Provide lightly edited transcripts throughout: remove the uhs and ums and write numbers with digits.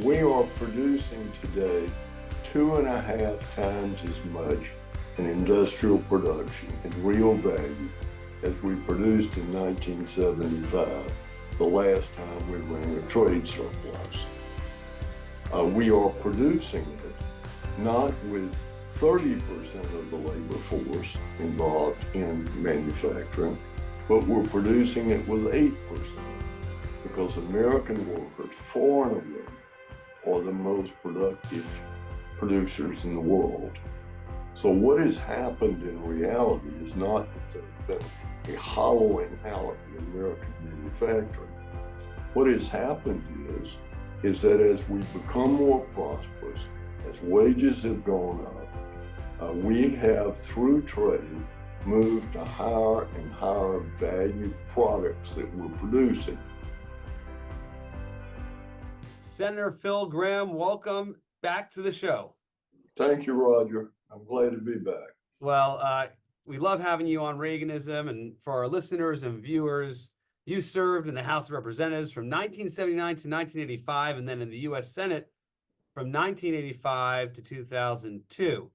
We are producing today 2.5 times as much in industrial production in real value as we produced in 1975, the last time we ran a trade surplus. We are producing it not with 30% of the labor force involved in manufacturing, but we're producing it with 8% because American workers, far and away, are the most productive producers in the world. So what has happened in reality is not that there's been a hollowing out of American manufacturing. What has happened is that as we become more prosperous, as wages have gone up, we have, through trade, moved to higher and higher value products that we're producing. Senator Phil Gramm, welcome back to the show. Thank you, Roger. I'm glad to be back. Well, we love having you on Reaganism, and for our listeners and viewers, you served in the House of Representatives from 1979 to 1985, and then in the U.S. Senate from 1985 to 2002.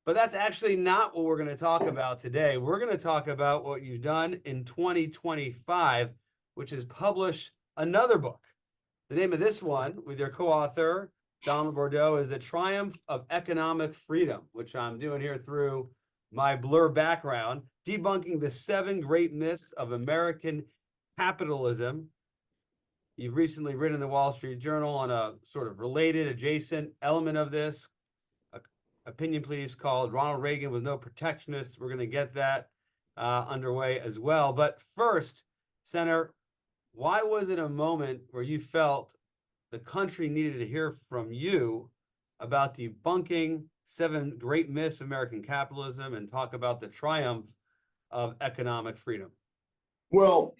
But that's actually not what we're going to talk about today. We're going to talk about what you've done in 2025, which is publish another book. The name of this one, with your co-author, Donald Bordeaux, is The Triumph of Economic Freedom, which I'm doing here through my Blur background, debunking the 7 great myths of American capitalism. You've recently written in the Wall Street Journal on a sort of related, adjacent element of this, opinion piece called Ronald Reagan Was No Protectionist. We're going to get that underway as well. But first, Senator, why was it a moment where you felt the country needed to hear from you about debunking 7 great myths of American capitalism and talk about the triumph of economic freedom? Well,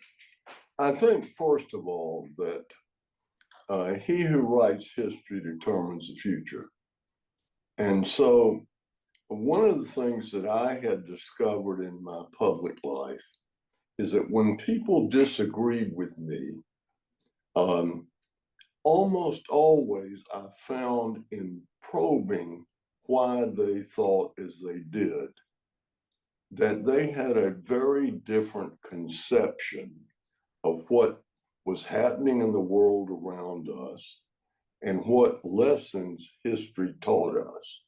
I think, first of all, that he who writes history determines the future. And so one of the things that I had discovered in my public life is that when people disagreed with me, almost always I found in probing why they thought as they did, that they had a very different conception of what was happening in the world around us and what lessons history taught us.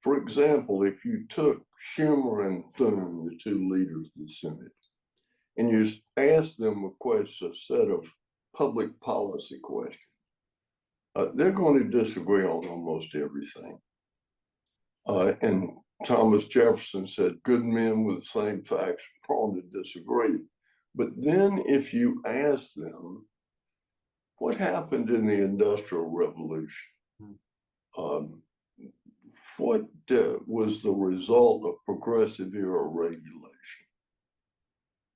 For example, if you took Schumer and Thune, the 2 leaders of the Senate, and you ask them a set of public policy questions, they're going to disagree on almost everything. And Thomas Jefferson said, good men with the same facts are prone to disagree. But then if you ask them, what happened in the Industrial Revolution? What was the result of progressive era regulation?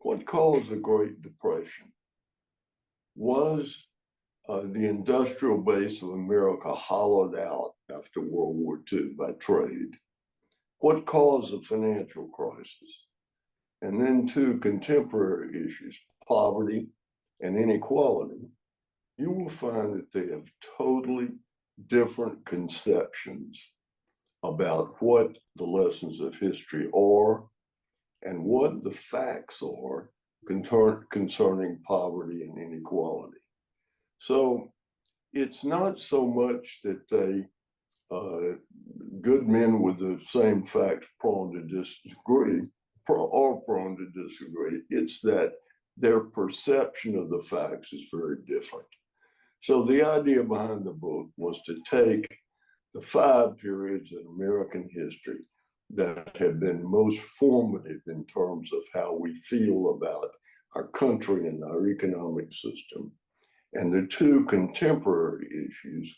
What caused the Great Depression? Was the industrial base of America hollowed out after World War II by trade? What caused the financial crisis? And then 2 contemporary issues, poverty and inequality. You will find that they have totally different conceptions about what the lessons of history are and what the facts are concerning poverty and inequality. So it's not so much that they, good men with the same facts prone to disagree, are prone to disagree. It's that their perception of the facts is very different. So the idea behind the book was to take the 5 periods in American history that have been most formative in terms of how we feel about our country and our economic system, and the 2 contemporary issues,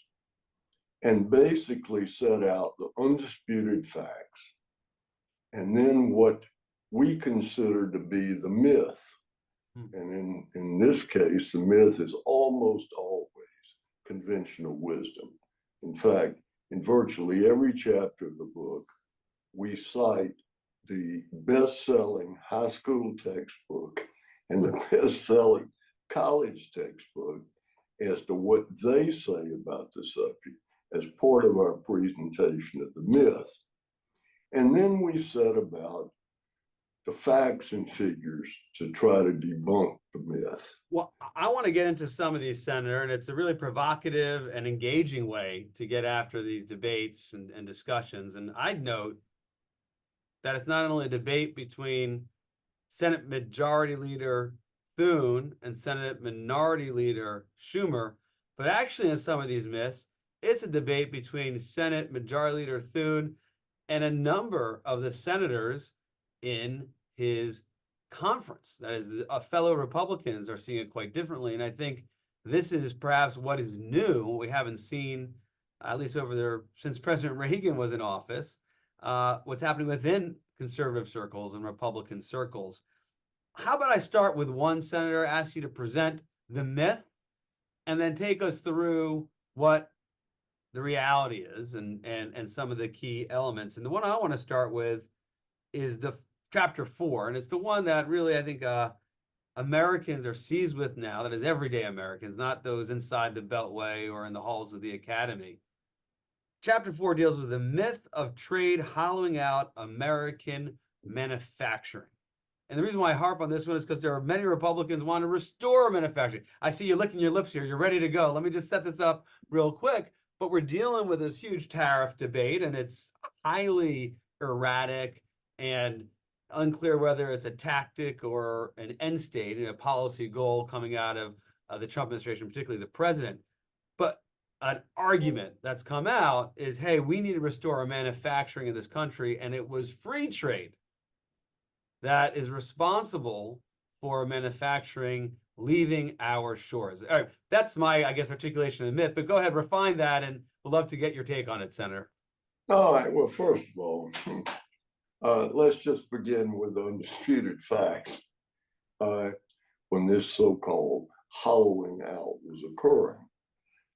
and basically set out the undisputed facts, and then what we consider to be the myth. And in this case, the myth is almost always conventional wisdom. In fact, in virtually every chapter of the book, we cite the best-selling high school textbook and the best-selling college textbook as to what they say about the subject as part of our presentation of the myth. And then we set about the facts and figures to try to debunk the myth. Well, I want to get into some of these, Senator, and it's a really provocative and engaging way to get after these debates and discussions. And I'd note that it's not only a debate between Senate Majority Leader Thune and Senate Minority Leader Schumer, but actually in some of these myths, it's a debate between Senate Majority Leader Thune and a number of the senators in his conference. That is, fellow Republicans are seeing it quite differently. And I think this is perhaps what is new, what we haven't seen, at least over there since President Reagan was in office, what's happening within conservative circles and Republican circles. How about I start with one senator, ask you to present the myth, and then take us through what the reality is and some of the key elements. And the one I want to start with is the chapter 4, and it's the one that really I think Americans are seized with now, that is everyday Americans, not those inside the Beltway or in the halls of the academy. Chapter 4 deals with the myth of trade hollowing out American manufacturing. And the reason why I harp on this one is because there are many Republicans want to restore manufacturing. I see you licking your lips here. You're ready to go. Let me just set this up real quick. But we're dealing with this huge tariff debate, and it's highly erratic and unclear whether it's a tactic or an end state, a policy goal coming out of the Trump administration, particularly the president. But an argument that's come out is, hey, we need to restore our manufacturing in this country, and it was free trade that is responsible for manufacturing leaving our shores. All right, that's my, I guess, articulation of the myth, but go ahead, refine that, and we'd love to get your take on it, Senator. All right, well, first of all, let's just begin with undisputed facts. When this so-called hollowing out was occurring.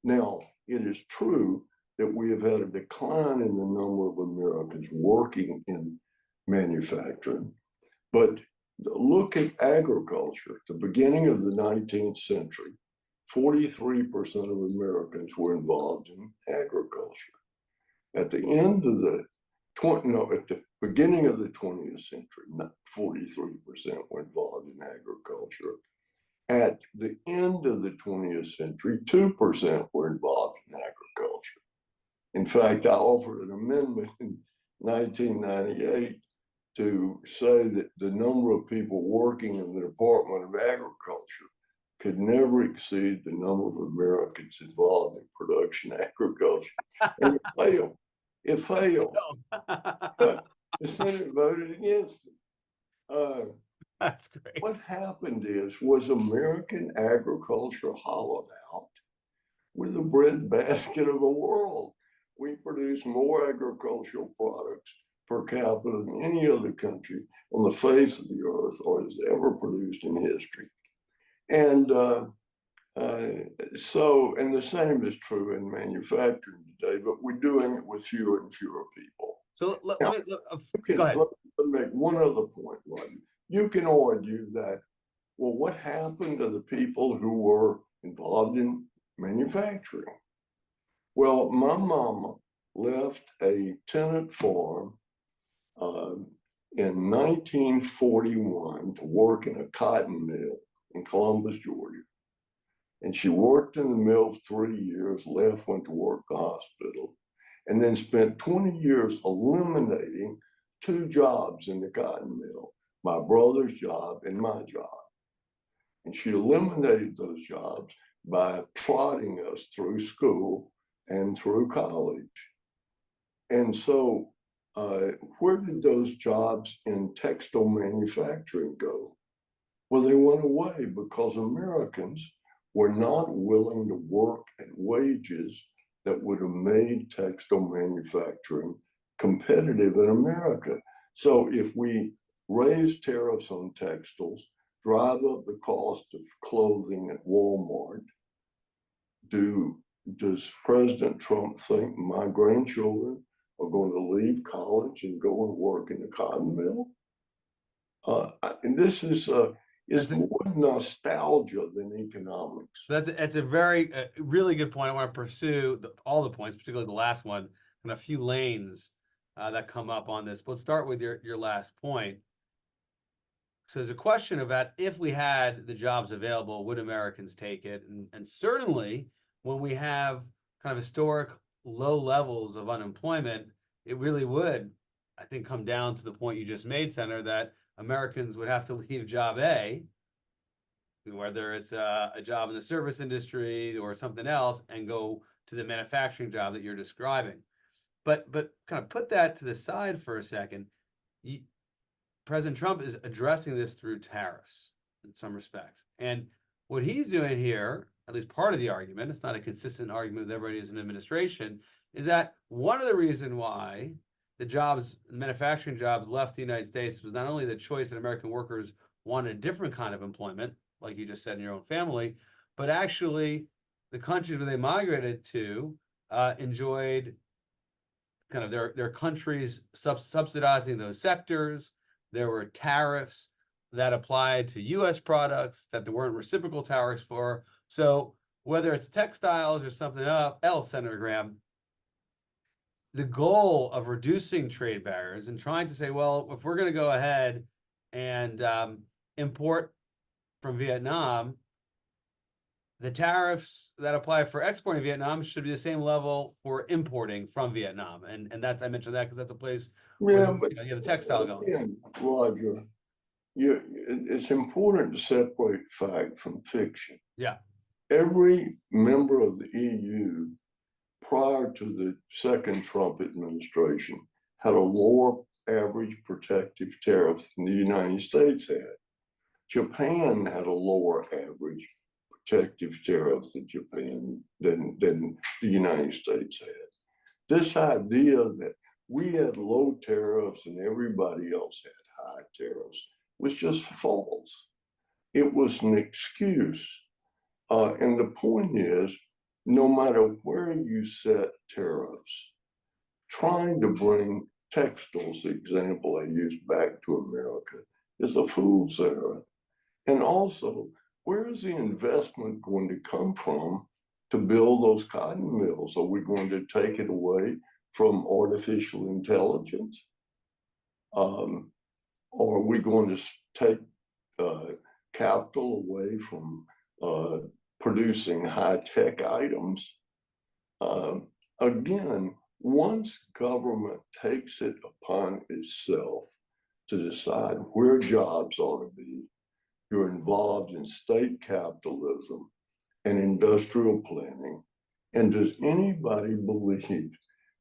Now, it is true that we have had a decline in the number of Americans working in manufacturing, but look at agriculture. At the beginning of the 19th century, 43% of Americans were involved in agriculture. At the end of the at the beginning of the 20th century, 43% were involved in agriculture. At the end of the 20th century, 2% were involved in agriculture. In fact, I offered an amendment in 1998 to say that the number of people working in the Department of Agriculture could never exceed the number of Americans involved in production agriculture. And it failed. It failed. The Senate voted against it. That's great. What happened was American agriculture hollowed out. We're the breadbasket of the world. We produce more agricultural products per capita than any other country on the face of the earth or has ever produced in history. And and the same is true in manufacturing today, but we're doing it with fewer and fewer people. So Now, let me go ahead. Let me make one other point, Rodney. You can argue that, well, what happened to the people who were involved in manufacturing? Well, my mama left a tenant farm in 1941 to work in a cotton mill in Columbus, Georgia. And she worked in the mill for 3 years, left, went to work at the hospital, and then spent 20 years eliminating 2 jobs in the cotton mill, my brother's job and my job. And she eliminated those jobs by prodding us through school and through college. And so where did those jobs in textile manufacturing go? Well, they went away because Americans were not willing to work at wages that would have made textile manufacturing competitive in America. So if we raise tariffs on textiles, drive up the cost of clothing at Walmart, does President Trump think my grandchildren are going to leave college and go and work in the cotton mill? And this is more nostalgia than economics. So that's a very really good point. I want to pursue all the points, particularly the last one, and a few lanes that come up on this. But let's start with your last point. So there's a question about if we had the jobs available, would Americans take it? And certainly when we have kind of historic low levels of unemployment, it really would, I think, come down to the point you just made, Senator, that Americans would have to leave job A, whether it's a job in the service industry or something else, and go to the manufacturing job that you're describing. But kind of put that to the side for a second. President Trump is addressing this through tariffs in some respects. And what he's doing here, at least part of the argument, it's not a consistent argument with everybody as an administration, is that one of the reasons why the jobs, manufacturing jobs left the United States was not only the choice that American workers wanted a different kind of employment, like you just said in your own family, but actually the countries where they migrated to enjoyed kind of their countries subsidizing those sectors. There were tariffs that applied to US products that there weren't reciprocal tariffs for. So whether it's textiles or something else, Senator Gramm, the goal of reducing trade barriers and trying to say, well, if we're going to go ahead and import from Vietnam, the tariffs that apply for exporting Vietnam should be the same level for importing from Vietnam. And that's, I mentioned that because that's a place where you have the textile going. Again, Roger, it's important to separate fact from fiction. Yeah. Every member of the EU prior to the second Trump administration had a lower average protective tariff than the United States had. Japan had a lower average protective tariff than Japan than the United States had. This idea that we had low tariffs and everybody else had high tariffs was just false. It was an excuse. And the point is, no matter where you set tariffs, trying to bring textiles, the example I used, back to America, is a fool's errand. And also, where is the investment going to come from to build those cotton mills? Are we going to take it away from artificial intelligence? Or are we going to take capital away from producing high-tech items? Again, once government takes it upon itself to decide where jobs ought to be, you're involved in state capitalism and industrial planning. And does anybody believe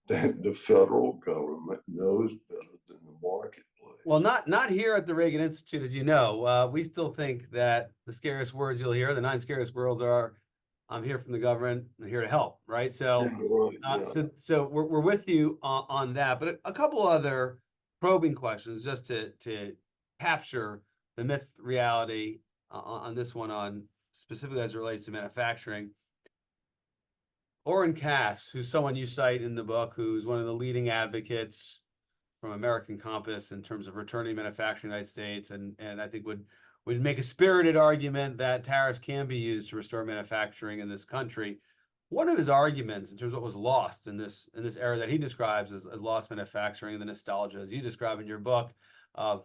that the federal government knows better than the marketplace? Well, not here at the Reagan Institute, as you know. We still think that the scariest words you'll hear, the 9 scariest words are, I'm here from the government, I'm here to help, right? So, so we're with you on that. But a couple other probing questions just to capture the myth reality on this one, on specifically as it relates to manufacturing. Orrin Cass, who's someone you cite in the book, who's one of the leading advocates from American Compass in terms of returning manufacturing in the United States, and I think would make a spirited argument that tariffs can be used to restore manufacturing in this country. One of his arguments in terms of what was lost in this era that he describes as lost manufacturing, and the nostalgia, as you describe in your book, of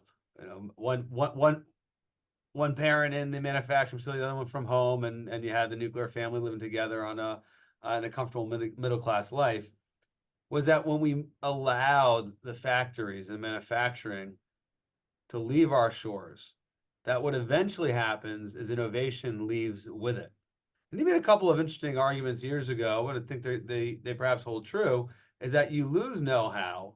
one parent in the manufacturing facility, the other one from home, and you had the nuclear family living together on in a comfortable middle class life, was that when we allowed the factories and manufacturing to leave our shores, that what eventually happens is innovation leaves with it. And he made a couple of interesting arguments years ago, and I think they perhaps hold true, is that you lose know-how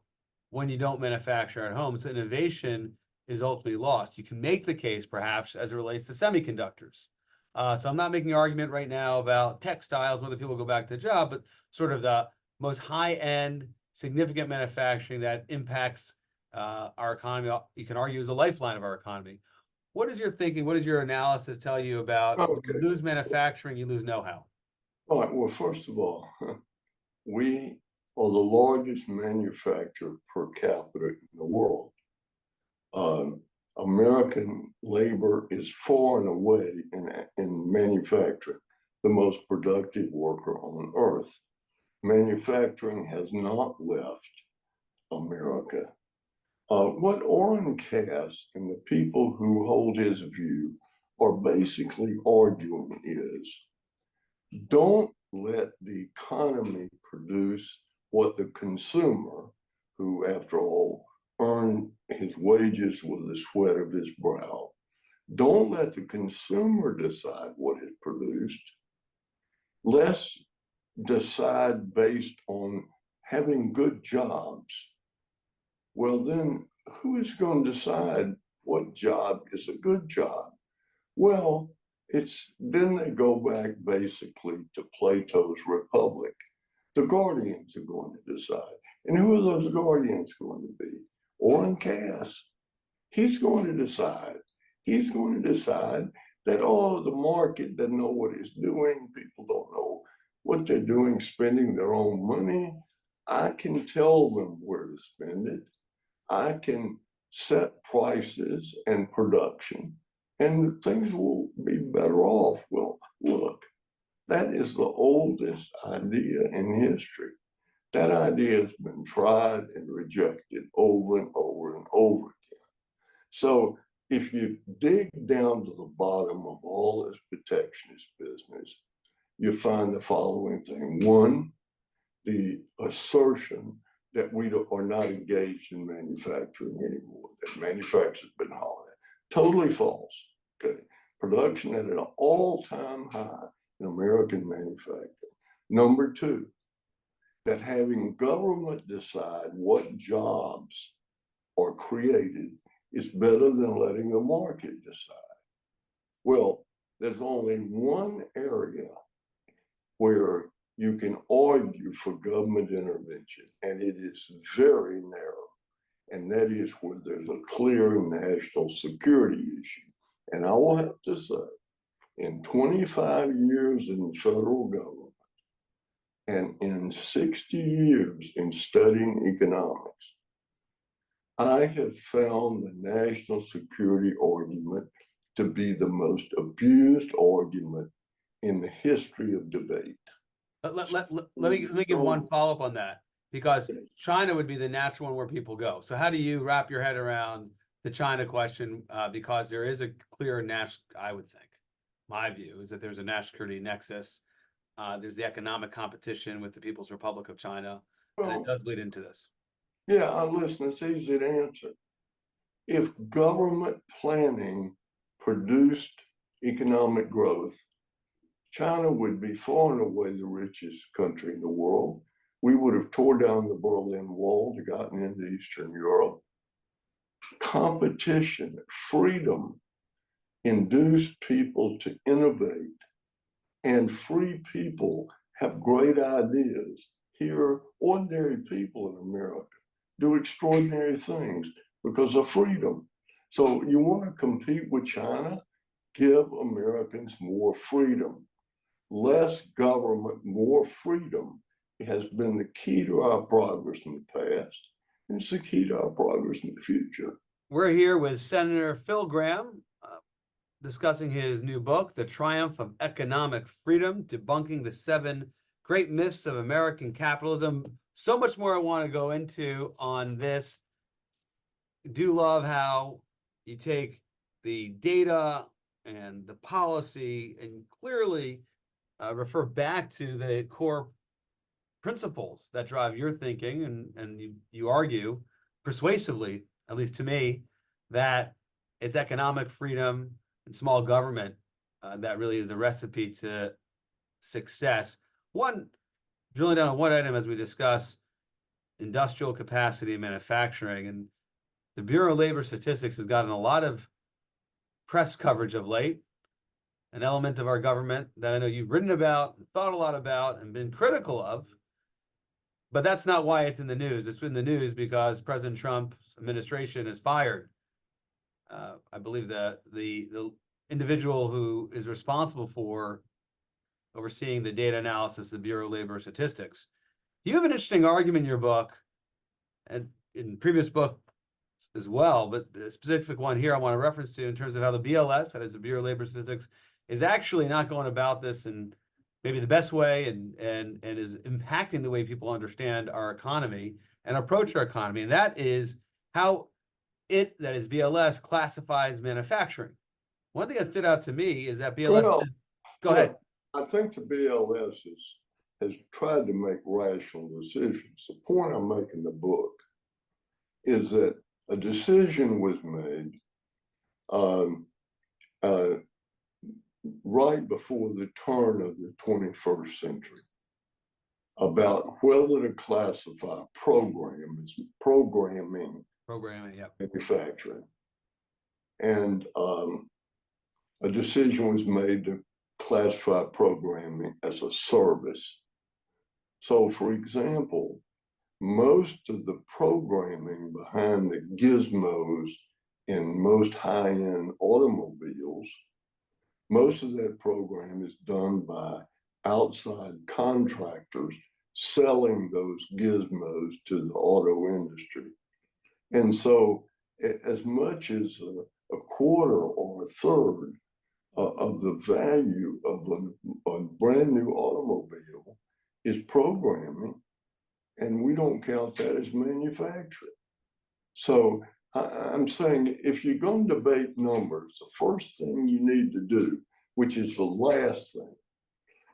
when you don't manufacture at home. So innovation is ultimately lost. You can make the case, perhaps, as it relates to semiconductors. So I'm not making an argument right now about textiles, whether people go back to the job, but sort of the most high-end, significant manufacturing that impacts our economy, you can argue, is a lifeline of our economy. What is your thinking? What does your analysis tell you about when you lose manufacturing, you lose know-how? All right. Well, first of all, we are the largest manufacturer per capita in the world. American labor is far and away in manufacturing the most productive worker on earth. Manufacturing has not left America. What Orrin Cass and the people who hold his view are basically arguing is, don't let the economy produce what the consumer, who after all earned his wages with the sweat of his brow, don't let the consumer decide what is produced. Let's decide based on having good jobs. Well, then who is going to decide what job is a good job? Well, then they go back basically to Plato's Republic. The guardians are going to decide. And who are those guardians going to be? Orrin Cass. He's going to decide. He's going to decide that, oh, the market doesn't know what it's doing. People don't know what they're doing, spending their own money. I can tell them where to spend it. I can set prices and production, and things will be better off. Well, look, that is the oldest idea in history. That idea has been tried and rejected over and over and over again. So if you dig down to the bottom of all this protectionist business, you find the following thing. One, the assertion that we are not engaged in manufacturing anymore, that manufacturing has been hollered at. Totally false. Okay. Production at an all-time high in American manufacturing. Number two, that having government decide what jobs are created is better than letting the market decide. Well, there's only one area where you can argue for government intervention, and it is very narrow, and that is where there's a clear national security issue. And I will have to say, in 25 years in federal government, and in 60 years in studying economics, I have found the national security argument to be the most abused argument in the history of debate. Let me give one follow-up on that, because China would be the natural one where people go. So how do you wrap your head around the China question? Because there is a clear national, I would think, my view is that there's a national security nexus. There's the economic competition with the People's Republic of China, and it does lead into this. Yeah, listen, it's easy to answer. If government planning produced economic growth, China would be far and away the richest country in the world. We would have tore down the Berlin Wall to gotten into Eastern Europe. Competition, freedom induced people to innovate, and free people have great ideas. Here, ordinary people in America do extraordinary things because of freedom. So you want to compete with China? Give Americans more freedom. Less government, more freedom has been the key to our progress in the past, and it's the key to our progress in the future. We're here with Senator Phil Gramm, discussing his new book, The Triumph of Economic Freedom, Debunking the 7 Great Myths of American Capitalism. So much more I want to go into on this. Do love how you take the data and the policy and clearly refer back to the core principles that drive your thinking, and you argue persuasively, at least to me, that it's economic freedom and small government that really is the recipe to success. One, drilling down on one item as we discuss industrial capacity and manufacturing, and the Bureau of Labor Statistics has gotten a lot of press coverage of late, an element of our government that I know you've written about, thought a lot about, and been critical of. But that's not why it's in the news. It's in the news because President Trump's administration has fired, I believe, the individual who is responsible for overseeing the data analysis of the Bureau of Labor Statistics. You have an interesting argument in your book, and in previous book, as well, but the specific one here I want to reference to in terms of how the BLS, that is the Bureau of Labor Statistics, is actually not going about this in maybe the best way and is impacting the way people understand our economy and approach our economy. And that is how that is BLS, classifies manufacturing. One thing that stood out to me is that BLS Well, go ahead. I think the BLS has tried to make rational decisions. The point I'm making in the book is that a decision was made right before the turn of the 21st century about whether to classify programming, Yeah. manufacturing. And a decision was made to classify programming as a service. So, for example, most of the programming behind the gizmos in most high-end automobiles, most of that program is done by outside contractors selling those gizmos to the auto industry. And so as much as a quarter or a third of the value of a brand new automobile is programming, and we don't count that as manufacturing. So I'm saying if you're going to debate numbers, the first thing you need to do, which is the last thing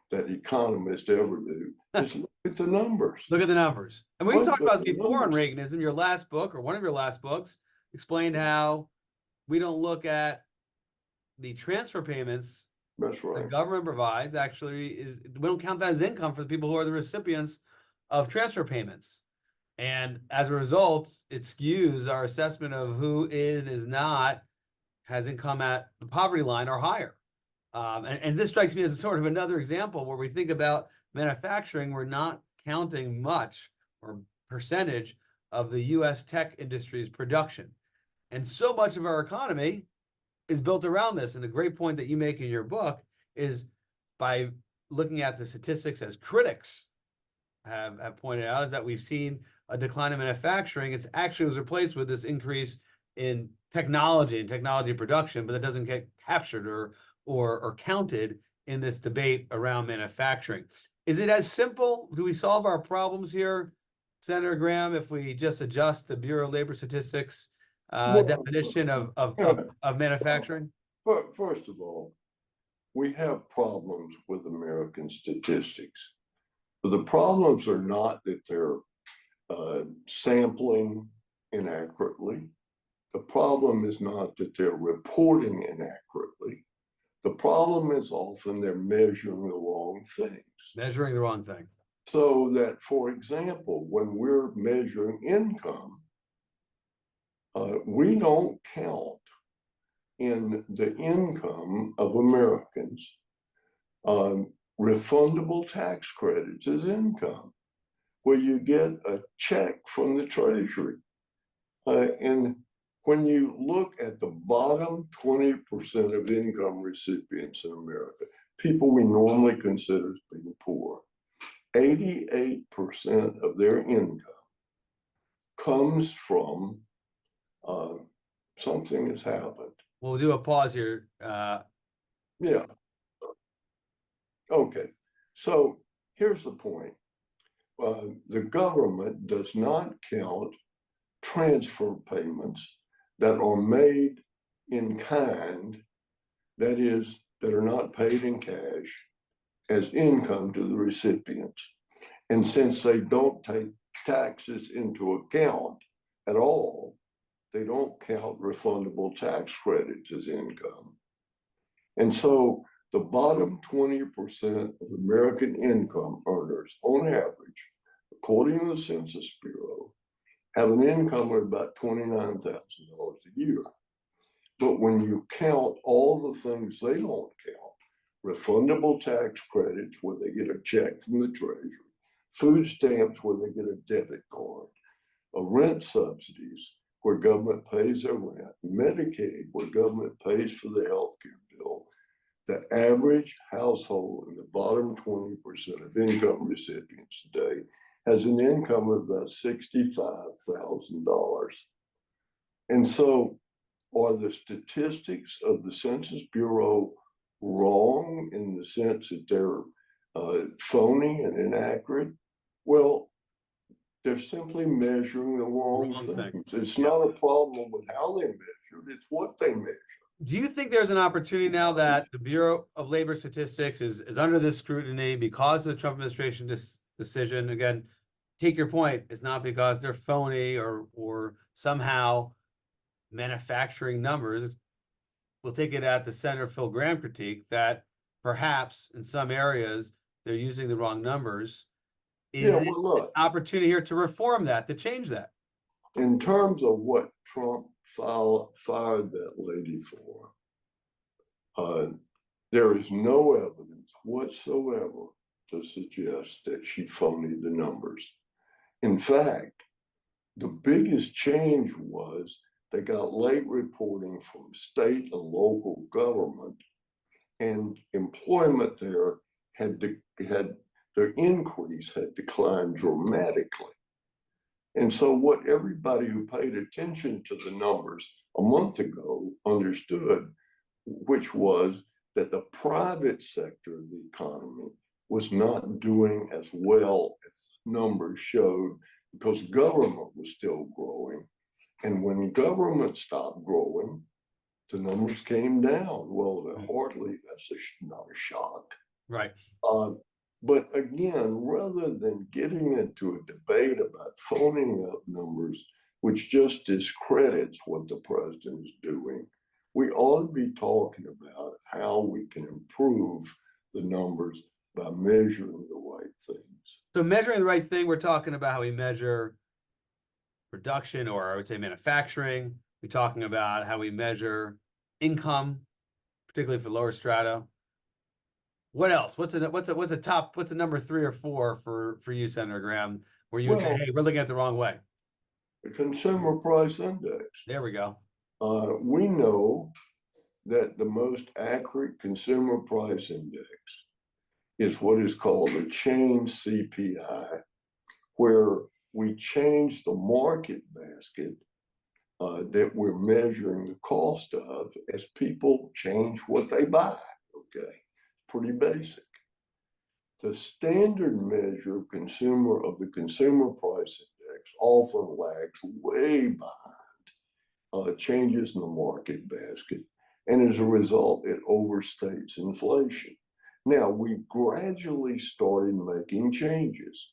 that economists ever do, is look at the numbers. Look at the numbers. And we've talked about this before on numbers. Reaganism. Your last book, or one of your last books, explained how we don't look at the transfer payments That's right. the government provides. Actually, we don't count that as income for the people who are the recipients of transfer payments. And as a result, it skews our assessment of who is not has income at the poverty line or higher. And this strikes me as sort of another example where we think about manufacturing, we're not counting much or percentage of the US tech industry's production. And so much of our economy is built around this. And the great point that you make in your book is by looking at the statistics as critics have pointed out, is that we've seen a decline in manufacturing. It's actually was replaced with this increase in technology and technology production, but that doesn't get captured or counted in this debate around manufacturing. Is it as simple? Do we solve our problems here, Senator Gramm, if we just adjust the Bureau of Labor Statistics definition of manufacturing? First of all, we have problems with American statistics. But the problems are not that they're sampling inaccurately. The problem is not that they're reporting inaccurately. The problem is often they're measuring the wrong things. Measuring the wrong thing. So that, for example, when we're measuring income, we don't count in the income of Americans refundable tax credits as income, where you get a check from the Treasury. And when you look at the bottom 20% of income recipients in America, people we normally consider as being poor, 88% of their income comes from something has happened. We'll do a pause here. Yeah. Okay. So here's the point. The government does not count transfer payments that are made in kind, that is, that are not paid in cash, as income to the recipients. And since they don't take taxes into account at all, they don't count refundable tax credits as income. And so the bottom 20% of American income earners, on average, according to the Census Bureau, have an income of about $29,000 a year. But when you count all the things they don't count, refundable tax credits where they get a check from the Treasury, food stamps where they get a debit card, rent subsidies where government pays their rent, Medicaid where government pays for the health care bill, the average household in the bottom 20% of income recipients today has an income of about $65,000. And so are the statistics of the Census Bureau wrong in the sense that they're phony and inaccurate? Well, they're simply measuring the wrong Thing. things. It's not a problem with how they measured, it's what they measure. Do you think there's an opportunity now that the Bureau of Labor Statistics is under this scrutiny because of the Trump administration decision? Again, take your point. It's not because they're phony or somehow manufacturing numbers. We'll take it at the Senator Phil Gramm critique that perhaps in some areas they're using the wrong numbers. Is Yeah, it well, look, an opportunity here to reform that, to change that? in terms of what Trump fired that lady for, there is no evidence whatsoever to suggest that she phonied the numbers. In fact, the biggest change was they got late reporting from state and local government, and employment there the increase had declined dramatically. And so what everybody who paid attention to the numbers a month ago understood, which was that the private sector of the economy was not doing as well as numbers showed because government was still growing. And when government stopped growing, the numbers came down. Well, that's not a shock. Right. But again, rather than getting into a debate about phoning up numbers, which just discredits what the president is doing, we ought to be talking about how we can improve the numbers by measuring the right things. So measuring the right thing, we're talking about how we measure production, or I would say manufacturing. We're talking about how we measure income, particularly for lower strata. What else? What's a number 3 or 4 for you, Senator Gramm, where you would say, hey, we're looking at the wrong way? The Consumer Price Index. There we go. We know that the most accurate consumer price index is what is called a change CPI, where we change the market basket that we're measuring the cost of as people change what they buy. Okay, pretty basic. The standard measure of the consumer price index often lags way behind changes in the market basket, and as a result, it overstates inflation. Now, we gradually started making changes.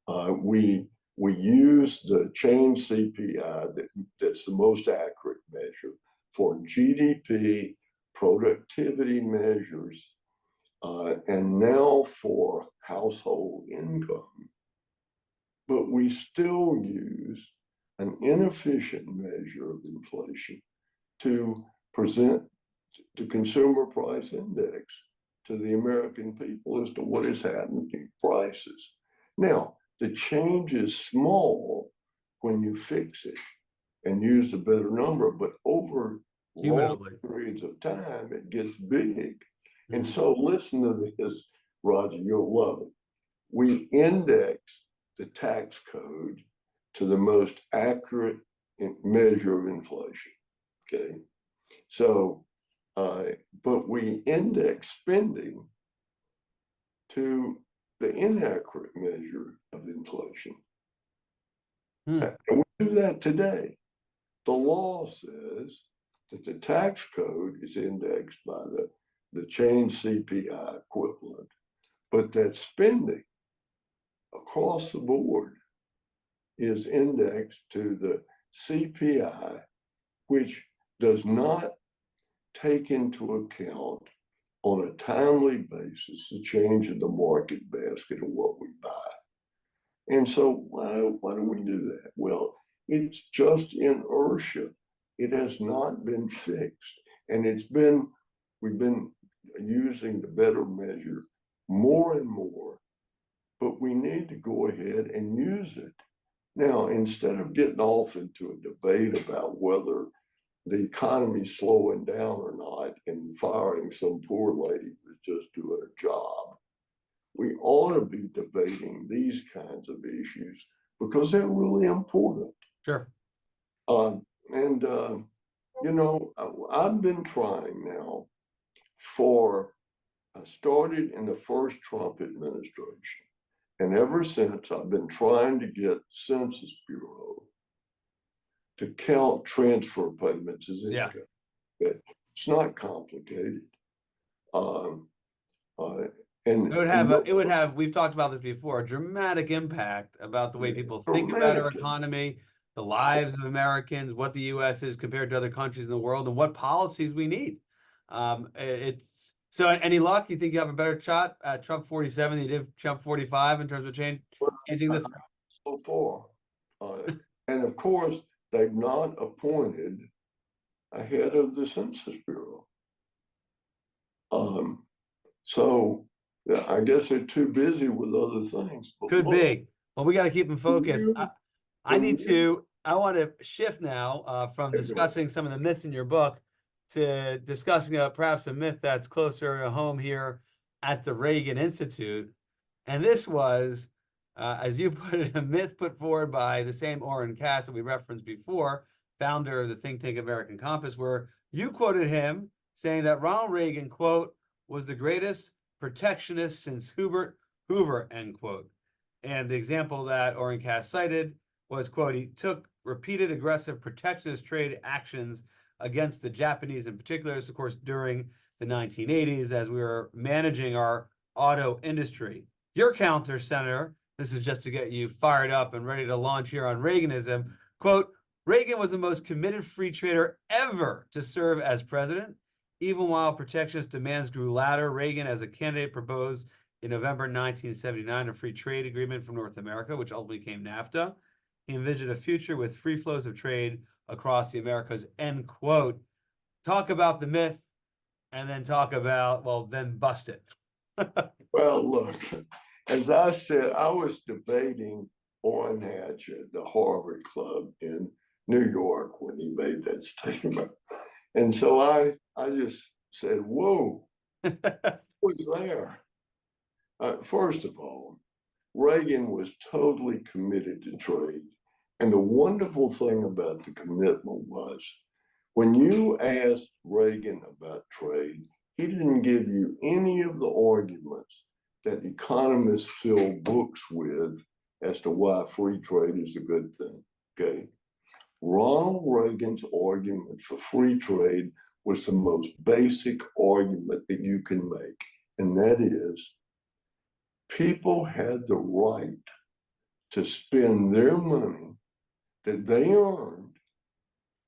We use the change CPI that's the most accurate measure for GDP, productivity measures, and now for household income. But we still use an inefficient measure of inflation to present the consumer price index to the American people as to what is happening in prices. Now, the change is small when you fix it and use the better number, but over long periods of time, it gets big. And so listen to this, Roger, you'll love it. We index the tax code to the most accurate measure of inflation, okay? So, but we index spending to the inaccurate measure of inflation. And we do that today. The law says that the tax code is indexed by the change CPI equivalent, but that spending across the board is indexed to the CPI, which does not take into account on a timely basis the change in the market basket of what we buy. And so why do we do that? Well, it's just inertia. It has not been fixed. And we've been using the better measure more and more, but we need to go ahead and use it. Now, instead of getting off into a debate about whether the economy's slowing down or not and firing some poor lady who's just doing a job, we ought to be debating these kinds of issues because they're really important. Sure. And, you know, I've been trying now I started in the first Trump administration. And ever since, I've been trying to get Census Bureau to count transfer payments as Yeah. income. It's not complicated. Um, uh, and It would have, we've talked about this before, a dramatic impact about the way people think about our dramatic. economy, the lives of Americans, what the US is compared to other countries in the world, and what policies we need. It's so any luck? You think you have a better shot at Trump 47 than you did Trump 45 in terms of changing this? So far. And of course, they've not appointed a head of the Census Bureau. So yeah, I guess they're too busy with other things. But Could look, be. Well, we got to keep them focused. I want to shift now from discussing some of the myths in your book to discussing perhaps a myth that's closer to home here at the Reagan Institute. And this was, as you put it, a myth put forward by the same Orrin Cass that we referenced before, founder of the think tank American Compass, where you quoted him saying that Ronald Reagan, quote, was the greatest protectionist since Hoover, end quote. And the example that Orrin Cass cited was, quote, he took repeated aggressive protectionist trade actions against the Japanese in particular, of course, during the 1980s as we were managing our auto industry. Your counter, Senator, this is just to get you fired up and ready to launch here on Reaganism, quote, Reagan was the most committed free trader ever to serve as president. Even while protectionist demands grew louder, Reagan, as a candidate, proposed in November 1979 a free trade agreement for North America, which ultimately became NAFTA. He envisioned a future with free flows of trade across the Americas, end quote. Talk about the myth and then talk about, well, then bust it. well, look, as I said, I was debating Orrin Hatch at the Harvard Club in New York when he made that statement. And so I just said, whoa, what's there? First of all, Reagan was totally committed to trade. And the wonderful thing about the commitment was when you asked Reagan about trade, he didn't give you any of the arguments that economists fill books with as to why free trade is a good thing. Okay. Ronald Reagan's argument for free trade was the most basic argument that you can make, and that is people had the right to spend their money that they earned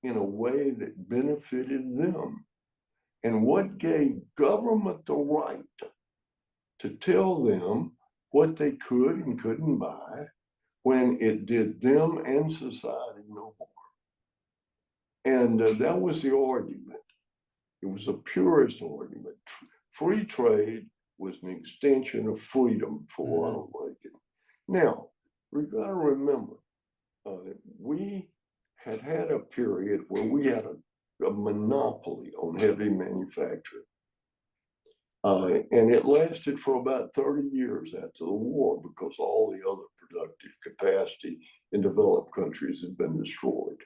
in a way that benefited them. And what gave government the right to tell them what they could and couldn't buy when it did them and society no harm? And that was the argument. It was a purist argument. Free trade was an extension of freedom for Ronald Reagan. Now, we've got to remember, we had a period where we had a monopoly on heavy manufacturing. And it lasted for about 30 years after the war because all the other productive capacity in developed countries had been destroyed.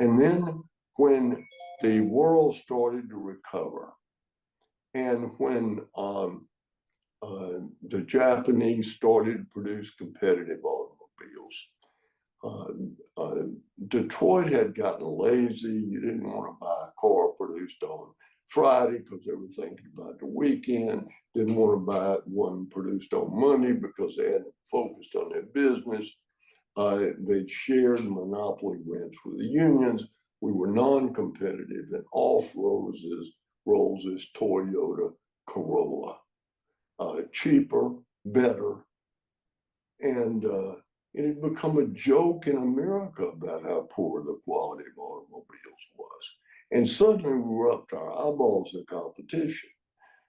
And then when the world started to recover, and when the Japanese started to produce competitive automobiles, Detroit had gotten lazy. You didn't want to buy a car produced on Friday because they were thinking about the weekend. Didn't want to buy one produced on Monday because they hadn't focused on their business. They'd shared monopoly rents with the unions. We were non-competitive, and off rolls this Toyota Corolla, cheaper, better, and it had become a joke in America about how poor the quality of automobiles was. And suddenly we were up to our eyeballs in competition.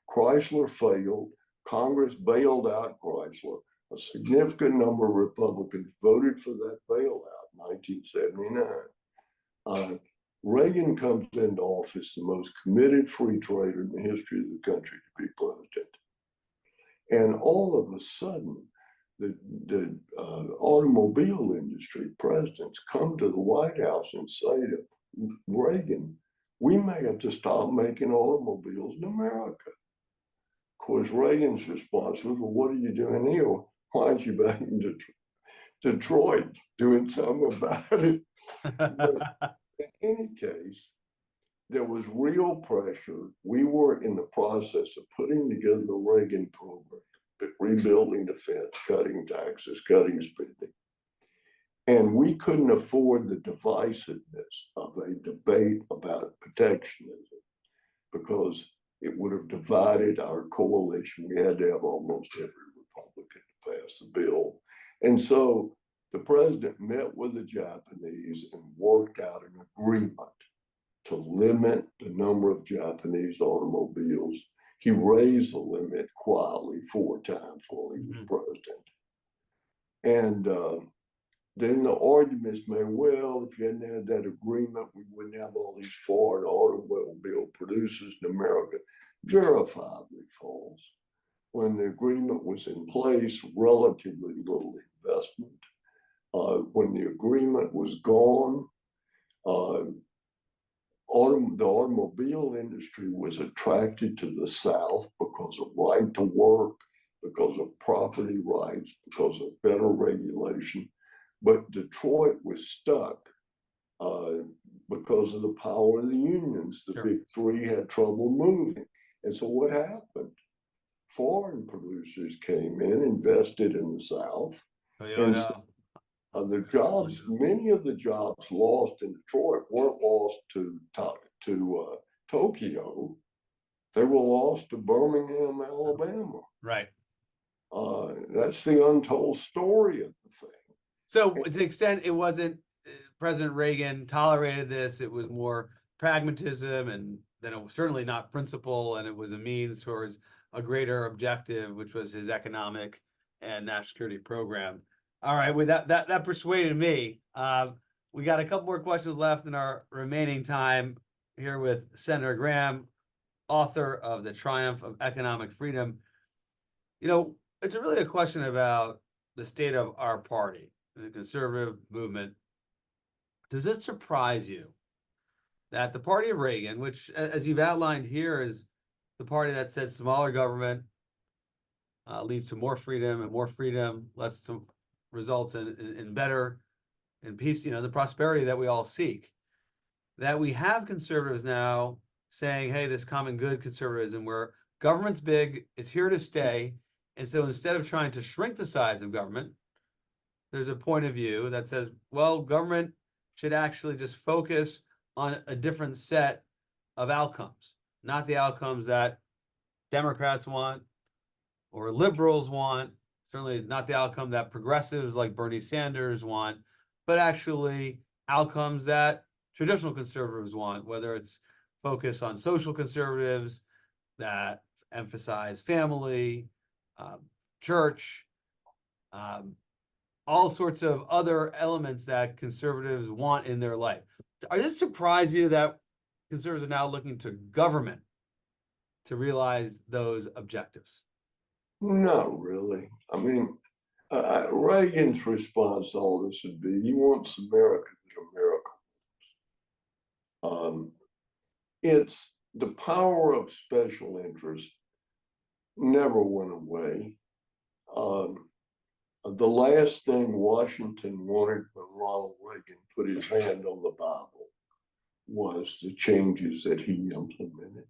Chrysler failed. Congress bailed out Chrysler. A significant number of Republicans voted for that bailout in 1979. Reagan comes into office, the most committed free trader in the history of the country to be president. And all of a sudden, automobile industry presidents come to the White House and say to Reagan, we may have to stop making automobiles in America. Of course, Reagan's response was, well, what are you doing here? Why aren't you back in Detroit doing something about it? But in any case, there was real pressure. We were in the process of putting together the Reagan program, rebuilding defense, cutting taxes, cutting spending. And we couldn't afford the divisiveness of a debate about protectionism because it would have divided our coalition. We had to have almost every Republican to pass the bill. And so the president met with the Japanese and worked out an agreement to limit the number of Japanese automobiles. He raised the limit quietly 4 times while he was president. And then the arguments made, well, if you hadn't had that agreement, we wouldn't have all these foreign automobile producers in America. Verifiably false. When the agreement was in place, relatively little investment. When the agreement was gone, the automobile industry was attracted to the South because of right to work, because of property rights, because of better regulation. But Detroit was stuck because of the power of the unions. The big three had trouble moving. And so what happened? Foreign producers came in, invested in the South. And so, the jobs, many of the jobs lost in Detroit weren't lost to Tokyo. They were lost to Birmingham, Alabama. Right. That's the untold story of the thing. So to the extent it wasn't President Reagan tolerated this, it was more pragmatism, and then it was certainly not principle, and it was a means towards a greater objective, which was his economic and national security program. All right, with that persuaded me. We got a couple more questions left in our remaining time here with Senator Gramm, author of The Triumph of Economic Freedom. You know, it's really a question about the state of our party, the conservative movement. Does it surprise you that the party of Reagan, which, as you've outlined here, is the party that said smaller government leads to more freedom, and more freedom results in better and peace, you know, the prosperity that we all seek, that we have conservatives now saying, hey, this common good conservatism where government's big, it's here to stay. And so instead of trying to shrink the size of government, there's a point of view that says, well, government should actually just focus on a different set of outcomes, not the outcomes that Democrats want or liberals want, certainly not the outcome that progressives like Bernie Sanders want, but actually outcomes that traditional conservatives want, whether it's focus on social conservatives that emphasize family, church, all sorts of other elements that conservatives want in their life. Does it surprise you that conservatives are now looking to government to realize those objectives? Not really. I mean, Reagan's response to all this would be, he wants America that America wants. It's the power of special interest never went away. The last thing Washington wanted when Ronald Reagan put his hand on the Bible was the changes that he implemented.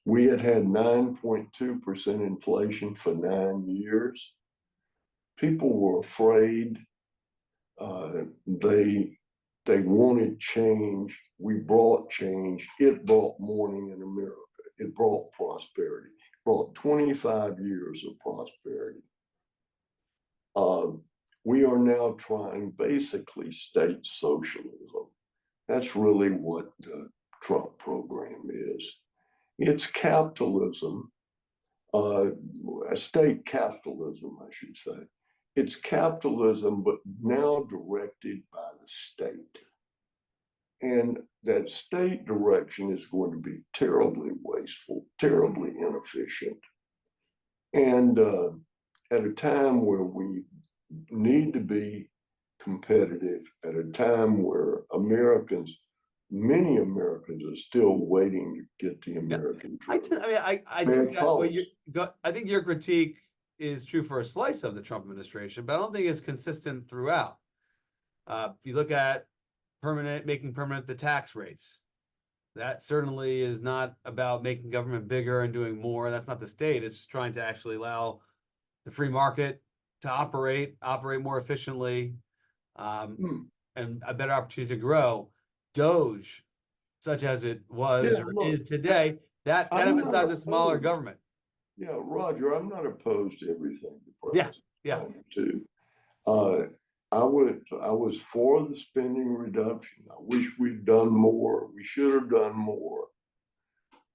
We had 9.2% inflation for 9 years. People were afraid. They wanted change. We brought change. It brought mourning in America. It brought prosperity. It brought 25 years of prosperity. We are now trying basically state socialism. That's really what the Trump program is. It's capitalism, state capitalism, I should say. It's capitalism, but now directed by the state. And that state direction is going to be terribly wasteful, terribly inefficient. And at a time where we need to be competitive, at a time where many Americans are still waiting to get the American I dream. mean, I think that what you got, I think your critique is true for a slice of the Trump administration, but I don't think it's consistent throughout. You look at making permanent the tax rates. That certainly is not about making government bigger and doing more. That's not the state. It's trying to actually allow the free market to operate more efficiently, and a better opportunity to grow. Doge, such as it was or is today, that emphasizes smaller government. Yeah, Roger, I'm not opposed to everything the Yeah, president yeah. to. I was for the spending reduction. I wish we'd done more. We should have done more.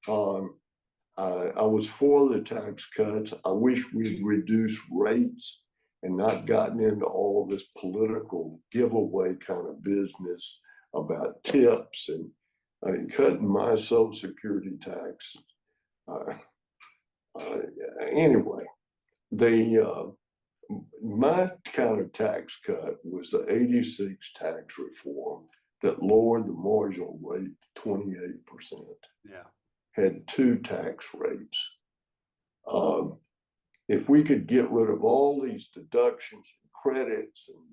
I was for the tax cuts. I wish we'd reduced rates and not gotten into all this political giveaway kind of business about tips and cutting my Social Security tax. Anyway, my kind of tax cut was the '86 tax reform that lowered the marginal rate to 28%. Yeah. Had two tax rates. If we could get rid of all these deductions and credits and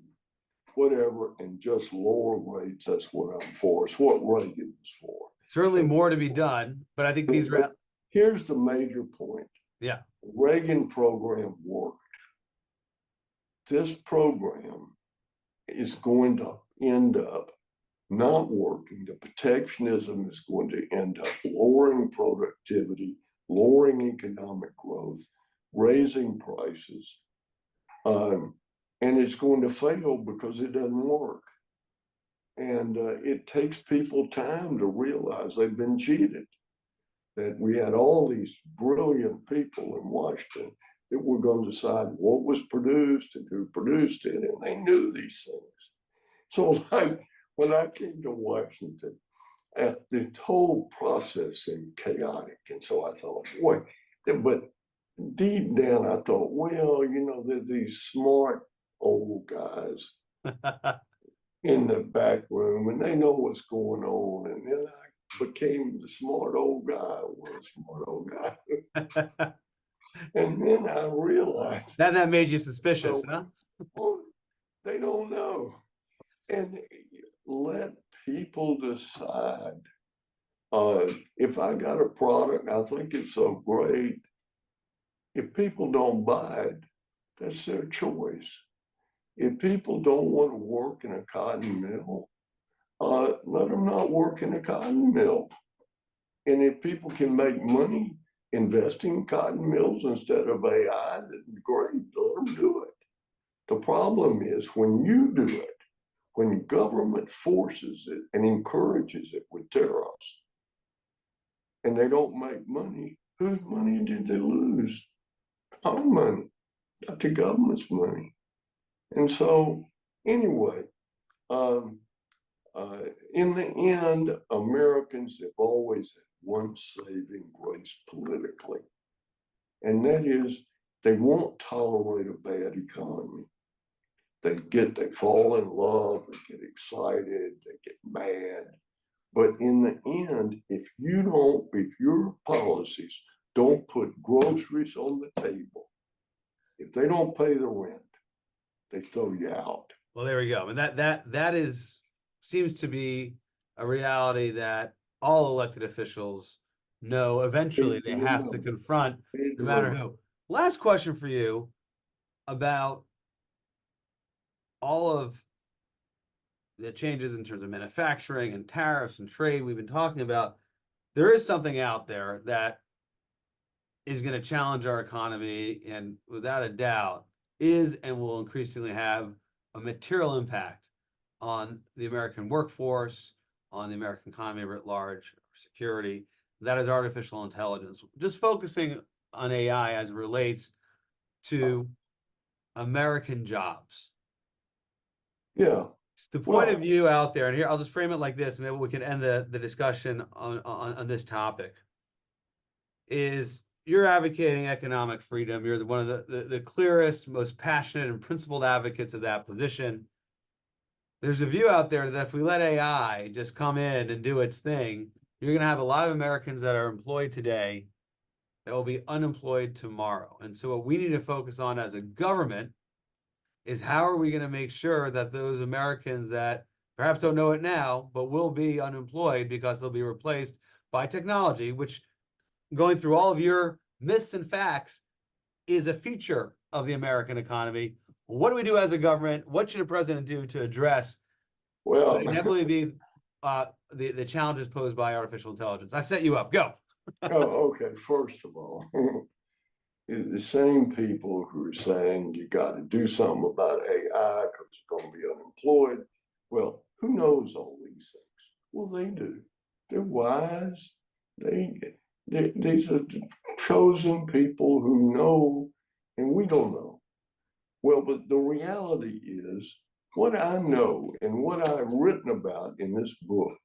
whatever and just lower rates, that's what I'm for. It's what Reagan was for. Certainly more to be done, but I think these are. Here's the major point. Yeah. The Reagan program worked. This program is going to end up not working. The protectionism is going to end up lowering productivity, lowering economic growth, raising prices, and it's going to fail because it doesn't work. And it takes people time to realize they've been cheated, that we had all these brilliant people in Washington that were going to decide what was produced and who produced it, and they knew these things. So like when I came to Washington, the whole process seemed chaotic. And so I thought, boy, but deep down I thought, well, there's these smart old guys in the back room and they know what's going on. And then I became the smart old guy, or a smart old guy. And then I realized that made you suspicious, huh? Well, they don't know. And let people decide. If I got a product, I think it's so great. If people don't buy it, that's their choice. If people don't want to work in a cotton mill, let them not work in a cotton mill. And if people can make money investing in cotton mills instead of AI, then great, let them do it. The problem is when you do it, when government forces it and encourages it with tariffs, and they don't make money, whose money did they lose? Our money, not the government's money. And so, anyway, in the end, Americans have always had one saving grace politically, and that is they won't tolerate a bad economy. They fall in love, they get excited, they get mad. But in the end, if your policies don't put groceries on the table, if they don't pay the rent, they throw you out. Well, there we go. And that seems to be a reality that all elected officials know eventually they have to confront, no matter who. Last question for you about all of the changes in terms of manufacturing and tariffs and trade we've been talking about. There is something out there that is going to challenge our economy and without a doubt is and will increasingly have a material impact on the American workforce, on the American economy writ large, security. That is artificial intelligence. Just focusing on AI as it relates to American jobs. Yeah. The point of view out there, and here I'll just frame it like this, maybe we can end the discussion on this topic, is you're advocating economic freedom. You're one of the clearest, most passionate and principled advocates of that position. There's a view out there that if we let AI just come in and do its thing, you're going to have a lot of Americans that are employed today that will be unemployed tomorrow. And so what we need to focus on as a government is how are we going to make sure that those Americans that perhaps don't know it now, but will be unemployed because they'll be replaced by technology, which, going through all of your myths and facts, is a feature of the American economy. What do we do as a government? What should a president do to address Well, what inevitably be the challenges posed by artificial intelligence? I've set you up. Go. oh, okay. First of all, the same people who are saying you got to do something about AI because you're going to be unemployed. Well, who knows all these things? Well, they do. They're wise. These are chosen people who know, and we don't know. Well, but the reality is what I know and what I've written about in this book,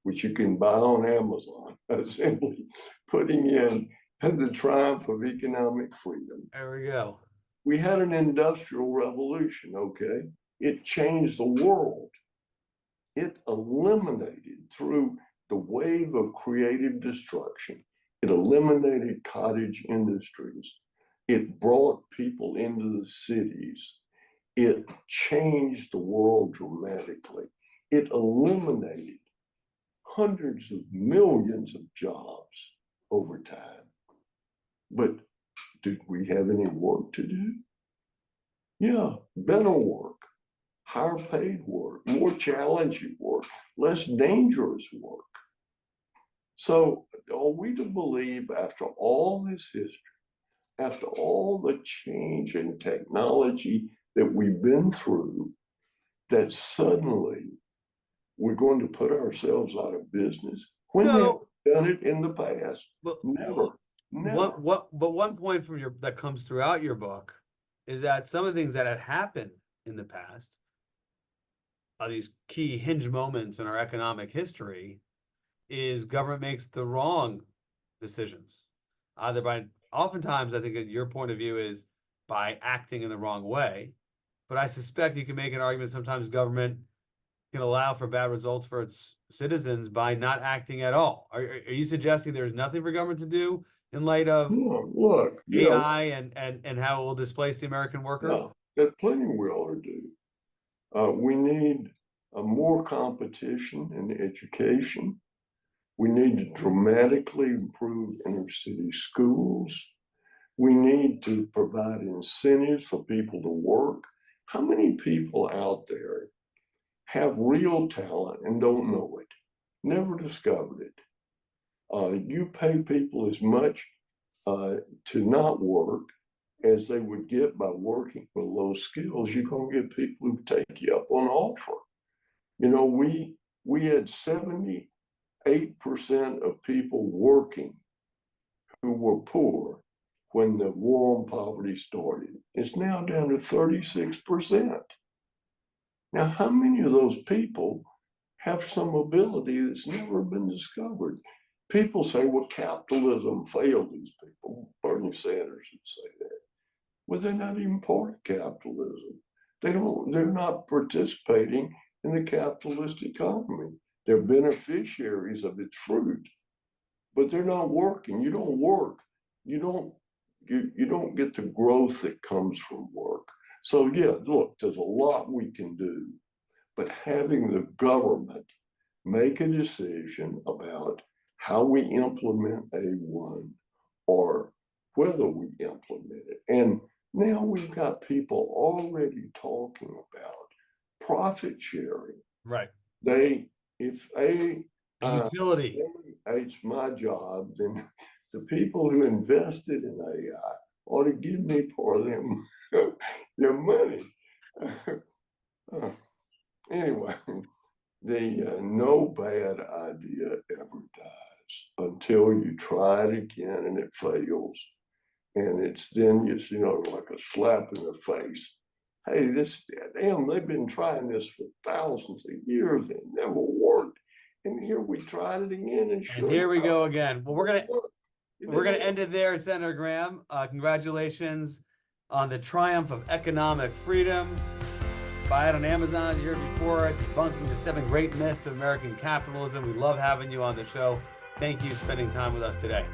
which you can buy on Amazon, simply putting in the triumph of economic freedom. There we go. We had an industrial revolution, okay? It changed the world. It eliminated, through the wave of creative destruction, it eliminated cottage industries. It brought people into the cities. It changed the world dramatically. It eliminated hundreds of millions of jobs over time. But did we have any work to do? Yeah, better work, higher paid work, more challenging work, less dangerous work. So are we to believe, after all this history, after all the change in technology that we've been through, that suddenly we're going to put ourselves out of business when No. they've done it in the past? But Never. but one point from your that comes throughout your book is that some of the things that had happened in the past are these key hinge moments in our economic history is government makes the wrong decisions. Either by, oftentimes I think that your point of view is by acting in the wrong way, but I suspect you can make an argument sometimes government can allow for bad results for its citizens by not acting at all. Are you suggesting there's nothing for government to do in light of Look, AI and how it will displace the American worker? no, there's plenty we ought to do. We need more competition in education. We need to dramatically improve inner city schools. We need to provide incentives for people to work. How many people out there have real talent and don't know it, never discovered it? You pay people as much to not work as they would get by working with low skills. You're going to get people who take you up on offer. You know, we had 78% of people working who were poor when the war on poverty started. It's now down to 36%. Now, how many of those people have some ability that's never been discovered? People say, well, capitalism failed these people. Bernie Sanders would say that. Well, they're not even part of capitalism. They're not participating in the capitalist economy. They're beneficiaries of its fruit, but they're not working. You don't work. You don't get the growth that comes from work. So yeah, look, there's a lot we can do, but having the government make a decision about how we implement A1 or whether we implement it. And now we've got people already talking about profit sharing. Right. If a utility, it's my job, then the people who invested in AI ought to give me part of them their money. Anyway, the no bad idea ever dies until you try it again and it fails. And it's then it's, like a slap in the face. Hey, they've been trying this for thousands of years and it never worked. And here we tried it again and here we go again. Well, we're going to end it there, Senator Gramm. Congratulations on the triumph of economic freedom. Buy it on Amazon, as you heard before, debunking the 7 great myths of American capitalism. We love having you on the show. Thank you for spending time with us today.